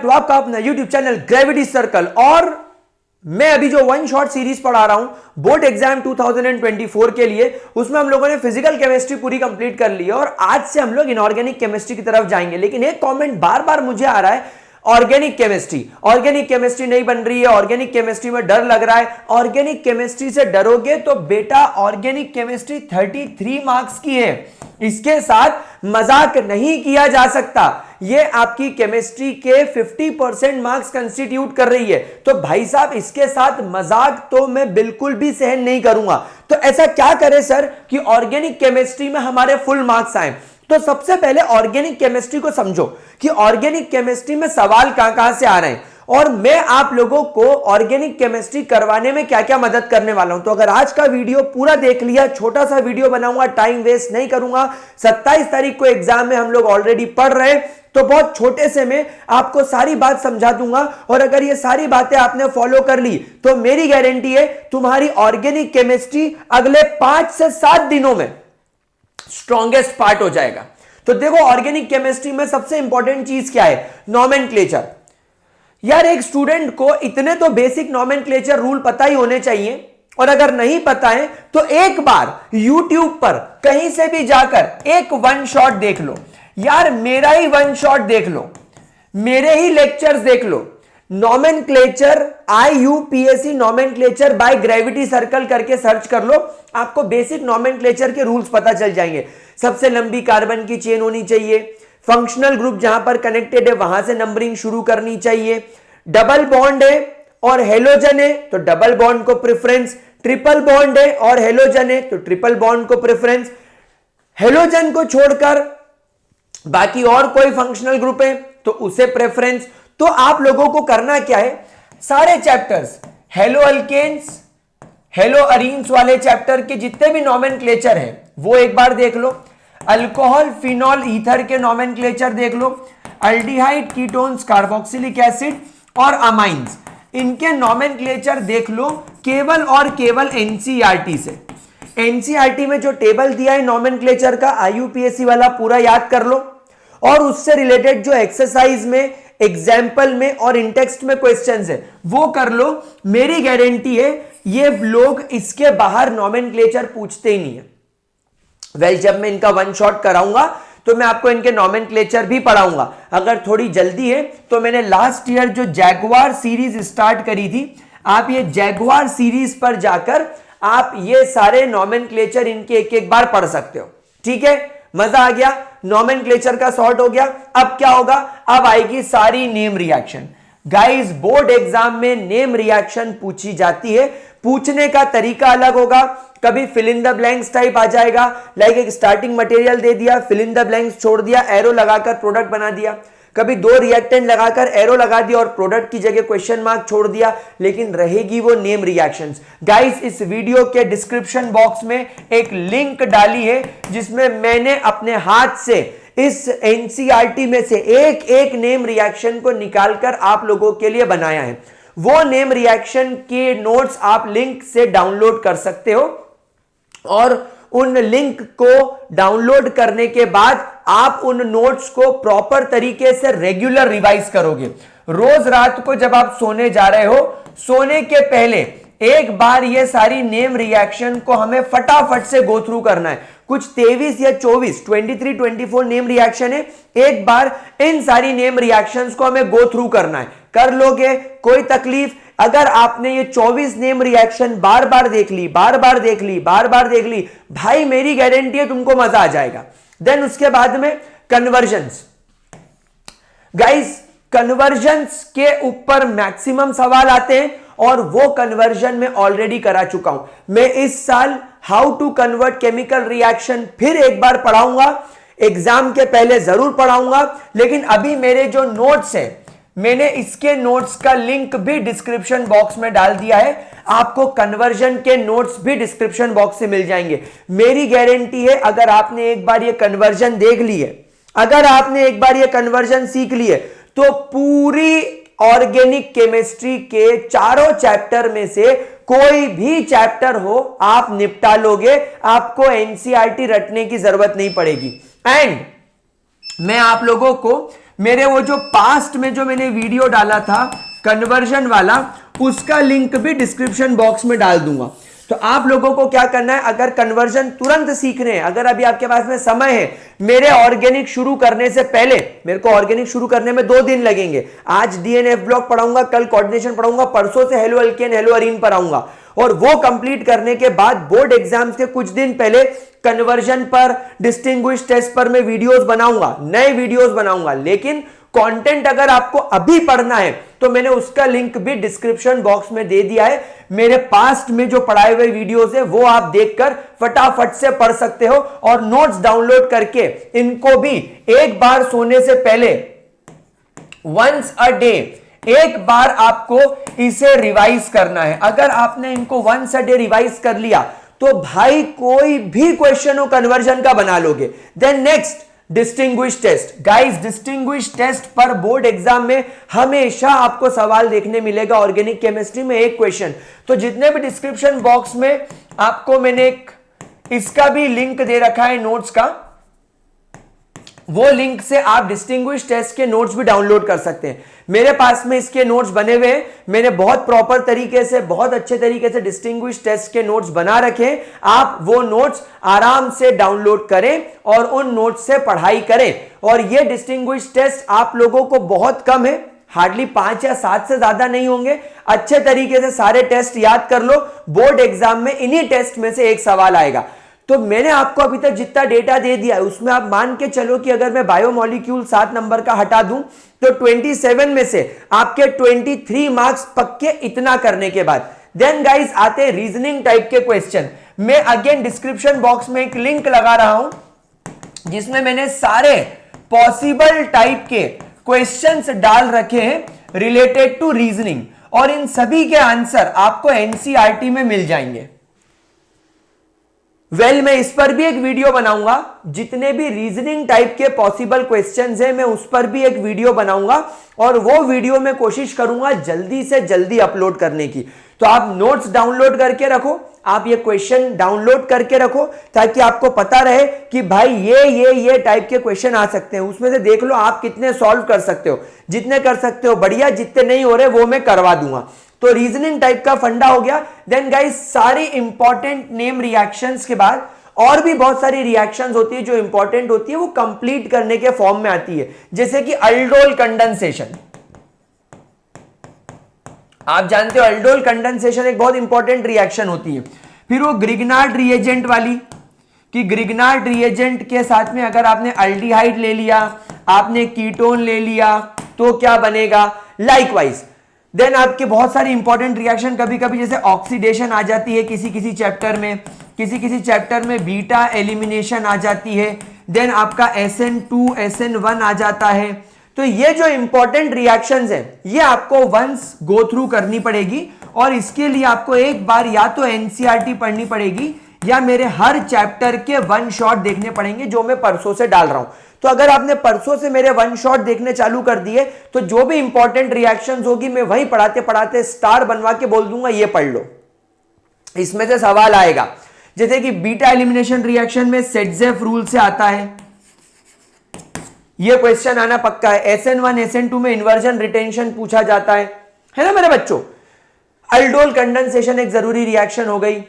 तो आपका अपना यूट्यूब चैनल ग्रेविटी सर्कल। और मैं अभी जो वन शॉट सीरीज पढ़ा रहा हूं बोर्ड एग्जाम 2024 के लिए, उसमें हम लोगों ने फिजिकल केमिस्ट्री पूरी कंप्लीट कर ली है और आज से हम लोग इनऑर्गेनिक केमिस्ट्री की तरफ जाएंगे। लेकिन एक कमेंट बार बार मुझे आ रहा है, ऑर्गेनिक केमिस्ट्री नहीं बन रही है, ऑर्गेनिक केमिस्ट्री में डर लग रहा है। ऑर्गेनिक केमिस्ट्री से डरोगे तो बेटा ऑर्गेनिक केमिस्ट्री 33 मार्क्स की है, इसके साथ मजाक नहीं किया जा सकता। ये आपकी केमिस्ट्री के 50% मार्क्स कंस्टिट्यूट कर रही है, तो भाई साहब इसके साथ मजाक तो मैं बिल्कुल भी सहन नहीं करूंगा। तो ऐसा क्या करें सर कि ऑर्गेनिक केमिस्ट्री में हमारे फुल मार्क्स आए। तो सबसे पहले ऑर्गेनिक केमिस्ट्री को समझो कि ऑर्गेनिक केमिस्ट्री में सवाल कहां से आ रहे हैं और मैं आप लोगों को ऑर्गेनिक केमिस्ट्री करवाने में क्या क्या मदद करने वाला हूं। तो अगर आज का वीडियो पूरा देख लिया, छोटा सा वीडियो बनाऊंगा, टाइम वेस्ट नहीं करूंगा। 27 तारीख को एग्जाम में हम लोग ऑलरेडी पढ़ रहे हैं, तो बहुत छोटे से में आपको सारी बात समझा दूंगा। और अगर ये सारी बातें आपने फॉलो कर ली तो मेरी गारंटी है तुम्हारी ऑर्गेनिक केमिस्ट्री अगले 5 से 7 दिनों में स्ट्रॉन्गेस्ट पार्ट हो जाएगा। तो देखो ऑर्गेनिक केमिस्ट्री में सबसे इंपॉर्टेंट चीज क्या है, नॉमेनक्लेचर। यार एक स्टूडेंट को इतने तो बेसिक नॉमेनक्लेचर रूल पता ही होने चाहिए, और अगर नहीं पता है तो एक बार YouTube पर कहीं से भी जाकर एक वन शॉट देख लो। यार मेरा ही वन शॉट देख लो, मेरे ही लेक्चर्स देख लो, nomenclature IUPAC nomenclature by gravity circle करके सर्च कर लो, आपको बेसिक नॉमेनक्लेचर के रूल्स पता चल जाएंगे। सबसे लंबी कार्बन की चेन होनी चाहिए, फंक्शनल ग्रुप जहां पर कनेक्टेड है वहां से नंबरिंग शुरू करनी चाहिए, डबल बॉन्ड है और हेलोजन है तो डबल बॉन्ड को प्रेफरेंस, ट्रिपल बॉन्ड है और हेलोजन है तो ट्रिपल बॉन्ड को प्रेफरेंस, हेलोजन को छोड़कर बाकी और कोई फंक्शनल ग्रुप है तो उसे प्रेफरेंस। तो आप लोगों को करना क्या है, सारे chapters haloalkanes, haloarenes वाले चैप्टर के जितने भी नॉमेनक्लेचर हैं वो एक बार देख लो, अल्कोहल फिनॉल ईथर के नॉमेनक्लेचर देख लो, अल्डिहाइड कीटोन्स कार्बोक्सिलिक एसिड और अमाइंस इनके नॉमेनक्लेचर देख लो केवल और केवल एनसीईआरटी से। एनसीईआरटी में जो टेबल दिया है नॉमेनक्लेचर का IUPAC वाला पूरा याद कर लो, और उससे रिलेटेड जो एक्सरसाइज में, एग्जाम्पल में और इंटेक्स्ट में क्वेश्चंस है वो कर लो। मेरी गारंटी है ये लोग इसके बाहर नॉमेनक्लेचर पूछते ही नहीं है। जब मैं इनका वन शॉट कराऊंगा तो मैं आपको इनके नॉमेनक्लेचर भी पढ़ाऊंगा। अगर थोड़ी जल्दी है तो मैंने लास्ट ईयर जो जैगुआर सीरीज स्टार्ट करी थी, आप ये जैगुआर सीरीज पर जाकर आप ये सारे नॉमेनक्लेचर इनके एक एक बार पढ़ सकते हो। ठीक है, मजा आ गया, नॉमेनक्लेचर का सॉर्ट हो गया। अब क्या होगा, अब आएगी सारी name reaction. Guys board exam में नेम रिएक्शन पूछी जाती है, पूछने का तरीका अलग होगा। कभी fill in the blanks type आ जाएगा, लाइक एक स्टार्टिंग मटेरियल दे दिया, फिल इन द ब्लैंक्स छोड़ दिया, एरो लगाकर प्रोडक्ट बना दिया। कभी 2 रिएक्टेंट लगाकर एरो लगा दिया और प्रोडक्ट की जगह क्वेश्चन मार्क छोड़ दिया, लेकिन रहेगी वो नेम रिएक्शंस। गाइस इस वीडियो के डिस्क्रिप्शन बॉक्स में एक लिंक डाली है जिसमें मैंने अपने हाथ से इस एनसीईआरटी में से एक एक नेम रिएक्शन को निकालकर आप लोगों के लिए बनाया है। वो नेम रिएक्शन के नोट्स आप लिंक से डाउनलोड कर सकते हो, और उन लिंक को डाउनलोड करने के बाद आप उन नोट्स को प्रॉपर तरीके से रेगुलर रिवाइज करोगे। रोज रात को जब आप सोने जा रहे हो, सोने के पहले एक बार ये सारी नेम रिएक्शन को हमें फटाफट से गो थ्रू करना है। कुछ 23 या 23 नेम रिएक्शन है, एक बार इन सारी नेम रिएक्शंस को हमें गो थ्रू करना है। कर लोगे, कोई तकलीफ। अगर आपने ये 24 नेम रिएक्शन बार बार देख ली, भाई मेरी गारंटी है तुमको मजा आ जाएगा। देन उसके बाद में कन्वर्जन्स। गाइस कन्वर्जन्स के ऊपर मैक्सिमम सवाल आते हैं और वो कन्वर्जन में ऑलरेडी करा चुका हूं। मैं इस साल how to convert chemical reaction फिर एक बार पढ़ाऊंगा, एग्जाम के पहले जरूर पढ़ाऊंगा। लेकिन अभी मेरे जो नोट्स हैं, मैंने इसके नोट्स का लिंक भी डिस्क्रिप्शन बॉक्स में डाल दिया है, आपको कन्वर्जन के नोट्स भी डिस्क्रिप्शन बॉक्स से मिल जाएंगे। मेरी गारंटी है अगर आपने एक बार ये कन्वर्जन देख ली है, अगर आपने एक बार ये कन्वर्जन सीख ली है, तो पूरी ऑर्गेनिक केमिस्ट्री के चारों चैप्टर में से कोई भी चैप्टर हो आप निपटा लोगे, आपको एनसीईआरटी रटने की जरूरत नहीं पड़ेगी। एंड मैं आप लोगों को मेरे वो जो पास्ट में जो मैंने वीडियो डाला था कन्वर्जन वाला, उसका लिंक भी डिस्क्रिप्शन बॉक्स में डाल दूंगा। तो आप लोगों को क्या करना है, अगर कन्वर्जन तुरंत सीखने हैं, अगर अभी आपके पास में समय है, मेरे ऑर्गेनिक शुरू करने से पहले, मेरे को ऑर्गेनिक शुरू करने में 2 दिन लगेंगे। आज डीएनएफ ब्लॉक पढ़ाऊंगा, कल कोऑर्डिनेशन पढ़ाऊंगा, परसों से हेलो एल्केन हेलो अरीन पढ़ाऊंगा, और वो कंप्लीट करने के बाद बोर्ड एग्जाम्स के कुछ दिन पहले कन्वर्जन पर, डिस्टिंग्विश टेस्ट पर मैं वीडियोस बनाऊंगा, नए वीडियोस बनाऊंगा। लेकिन कंटेंट अगर आपको अभी पढ़ना है तो मैंने उसका लिंक भी डिस्क्रिप्शन बॉक्स में दे दिया है। मेरे पास्ट में जो पढ़ाए हुए वीडियोस है वो आप देखकर फटाफट से पढ़ सकते हो, और नोट्स डाउनलोड करके इनको भी एक बार सोने से पहले वंस अ डे एक बार आपको इसे रिवाइज करना है। अगर आपने इनको वंस अ डे रिवाइज कर लिया तो भाई कोई भी क्वेश्चन हो कन्वर्जन का बना लोगे। Then next distinguish test. Guys distinguish test पर बोर्ड एग्जाम में हमेशा आपको सवाल देखने मिलेगा ऑर्गेनिक केमिस्ट्री में, एक क्वेश्चन। तो जितने भी डिस्क्रिप्शन बॉक्स में आपको मैंने इसका भी लिंक दे रखा है नोट्स का, वो लिंक से आप डिस्टिंग्विश टेस्ट के नोट्स भी डाउनलोड कर सकते हैं। मेरे पास में इसके नोट्स बने हुए हैं, मैंने बहुत प्रॉपर तरीके से, बहुत अच्छे तरीके से डिस्टिंग्विश टेस्ट के नोट्स बना रखे हैं। आप वो नोट्स आराम से डाउनलोड करें और उन नोट्स से पढ़ाई करें। और ये डिस्टिंग्विश टेस्ट आप लोगों को बहुत कम है, हार्डली 5 या 7 से ज्यादा नहीं होंगे। अच्छे तरीके से सारे टेस्ट याद कर लो, बोर्ड एग्जाम में इन्हीं टेस्ट में से एक सवाल आएगा। तो मैंने आपको अभी तक जितना डेटा दे दिया है उसमें आप मान के चलो कि अगर मैं बायोमोलिक्यूल 7 नंबर का हटा दूं तो 27 में से आपके 23 मार्क्स पक्के इतना करने के बाद। देन गाइस आते हैं रीजनिंग टाइप के क्वेश्चन। मैं अगेन डिस्क्रिप्शन बॉक्स में एक लिंक लगा रहा हूं जिसमें मैंने सारे पॉसिबल टाइप के क्वेश्चंस डाल रखे हैं रिलेटेड टू रीजनिंग, और इन सभी के आंसर आपको एनसीईआरटी में मिल जाएंगे। मैं इस पर भी एक वीडियो बनाऊंगा, जितने भी रीजनिंग टाइप के पॉसिबल क्वेश्चंस हैं मैं उस पर भी एक वीडियो बनाऊंगा, और वो वीडियो में कोशिश करूंगा जल्दी से जल्दी अपलोड करने की। तो आप नोट्स डाउनलोड करके रखो, आप ये क्वेश्चन डाउनलोड करके रखो, ताकि आपको पता रहे कि भाई ये टाइप के क्वेश्चन आ सकते हैं। उसमें से देख लो आप कितने सॉल्व कर सकते हो, जितने कर सकते हो बढ़िया, जितने नहीं हो रहे वो मैं करवा दूंगा। तो रीजनिंग टाइप का फंडा हो गया। देन गाइस सारी इंपॉर्टेंट नेम रिएक्शंस के बाद और भी बहुत सारी रिएक्शंस होती है जो इंपॉर्टेंट होती है, वो कंप्लीट करने के फॉर्म में आती है, जैसे कि अल्डोल कंडेंसेशन। आप जानते हो अल्डोल कंडेंसेशन एक बहुत इंपॉर्टेंट रिएक्शन होती है। फिर वो ग्रिग्नार्ड रिएजेंट वाली, कि ग्रिग्नार्ड रिएजेंट के साथ में अगर आपने अल्डिहाइड ले लिया, आपने कीटोन ले लिया, तो क्या बनेगा। लाइकवाइज देन आपके बहुत सारी इंपॉर्टेंट रिएक्शन, कभी कभी जैसे ऑक्सीडेशन आ जाती है किसी किसी चैप्टर में, किसी चैप्टर में बीटा एलिमिनेशन आ जाती है, देन आपका SN2 SN1 आ जाता है। तो ये जो इंपॉर्टेंट रिएक्शंस हैं ये आपको वंस गो थ्रू करनी पड़ेगी, और इसके लिए आपको एक बार या तो एनसीईआरटी पढ़नी पड़ेगी या मेरे हर चैप्टर के वन शॉट देखने पड़ेंगे जो मैं परसों से डाल रहा हूं। तो अगर आपने परसों से मेरे वन शॉट देखने चालू कर दिए तो जो भी इंपॉर्टेंट रिएक्शंस होगी मैं वहीं पढ़ाते पढ़ाते स्टार बनवा के बोल दूंगा ये पढ़ लो, इसमें से सवाल आएगा। जैसे कि बीटा एलिमिनेशन रिएक्शन में सेटजेफ रूल से आता है, ये क्वेश्चन आना पक्का है। SN1 SN2 में इन्वर्जन रिटेंशन पूछा जाता है ना मेरे बच्चों। अल्डोल कंडेंसेशन एक जरूरी रिएक्शन हो गई।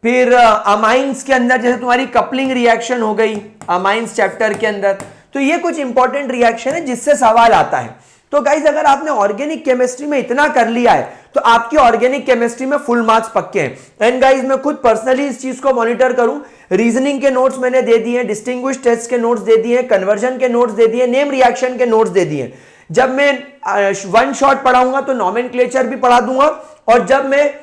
फिर अमाइंस के अंदर जैसे तुम्हारी कपलिंग रिएक्शन हो गई अमाइंस चैप्टर के अंदर। तो ये कुछ इंपॉर्टेंट रिएक्शन है जिससे सवाल आता है। तो गाइस अगर आपने ऑर्गेनिक केमिस्ट्री में इतना कर लिया है तो आपकी ऑर्गेनिक केमिस्ट्री में फुल मार्क्स पक्के हैं। एंड गाइस मैं खुद पर्सनली इस चीज को मॉनिटर करूं, रीजनिंग के नोट्स मैंने दे दिए, डिस्टिंग्विश टेस्ट के नोट्स दे दिए, कन्वर्जन के नोट्स दे दिए, नेम रिएक्शन के नोट्स दे दिए। जब मैं वन शॉट पढ़ाऊंगा तो नॉमेनक्लेचर भी पढ़ा दूंगा, और जब मैं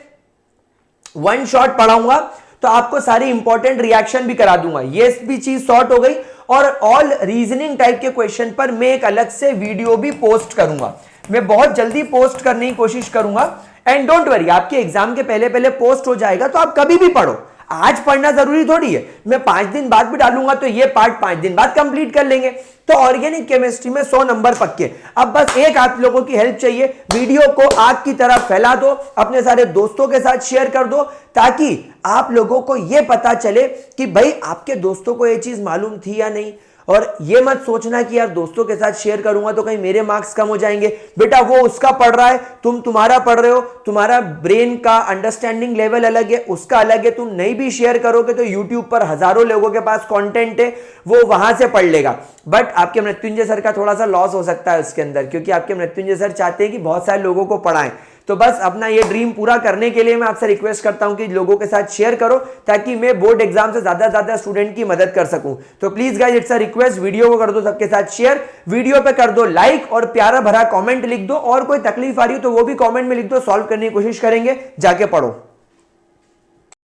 वन शॉट पढ़ाऊंगा तो आपको सारी इंपॉर्टेंट रिएक्शन भी करा दूंगा। ये भी चीज शॉर्ट हो गई। और ऑल रीजनिंग टाइप के क्वेश्चन पर मैं एक अलग से वीडियो भी पोस्ट करूंगा, मैं बहुत जल्दी पोस्ट करने की कोशिश करूंगा। एंड डोंट वरी, आपके एग्जाम के पहले पहले पोस्ट हो जाएगा तो आप कभी भी पढ़ो, आज पढ़ना जरूरी थोड़ी है। मैं 5 दिन बाद भी डालूंगा तो ये पार्ट 5 दिन बाद कंप्लीट कर लेंगे। तो ऑर्गेनिक केमिस्ट्री में 100 नंबर पक्के। अब बस एक आप लोगों की हेल्प चाहिए, वीडियो को आग की तरह फैला दो, अपने सारे दोस्तों के साथ शेयर कर दो, ताकि आप लोगों को यह पता चले कि भाई आपके दोस्तों को यह चीज मालूम थी या नहीं, और ये मत सोचना कि यार दोस्तों के साथ शेयर करूंगा तो कहीं मेरे मार्क्स कम हो जाएंगे। बेटा वो उसका पढ़ रहा है, तुम तुम्हारा पढ़ रहे हो, तुम्हारा ब्रेन का अंडरस्टैंडिंग लेवल अलग है, उसका अलग है। तुम नहीं भी शेयर करोगे तो यूट्यूब पर हजारों लोगों के पास कंटेंट है, वो वहां से पढ़ लेगा। बट आपके मृत्युंजय सर का थोड़ा सा लॉस हो सकता है उसके अंदर, क्योंकि आपके मृत्युंजय सर चाहते हैं कि बहुत सारे लोगों को पढ़ाएं। तो बस अपना ये ड्रीम पूरा करने के लिए मैं आपसे रिक्वेस्ट करता हूं कि लोगों के साथ शेयर करो, ताकि मैं बोर्ड एग्जाम से ज्यादा स्टूडेंट की मदद कर सकूं। तो please guys, it's a request, video को कर दो सबके साथ शेयर, वीडियो पे कर दो लाइक और प्यारा भरा कमेंट लिख दो, और कोई तकलीफ आ रही हो तो वो भी कमेंट में लिख दो, सॉल्व करने की कोशिश करेंगे। जाके पढ़ो।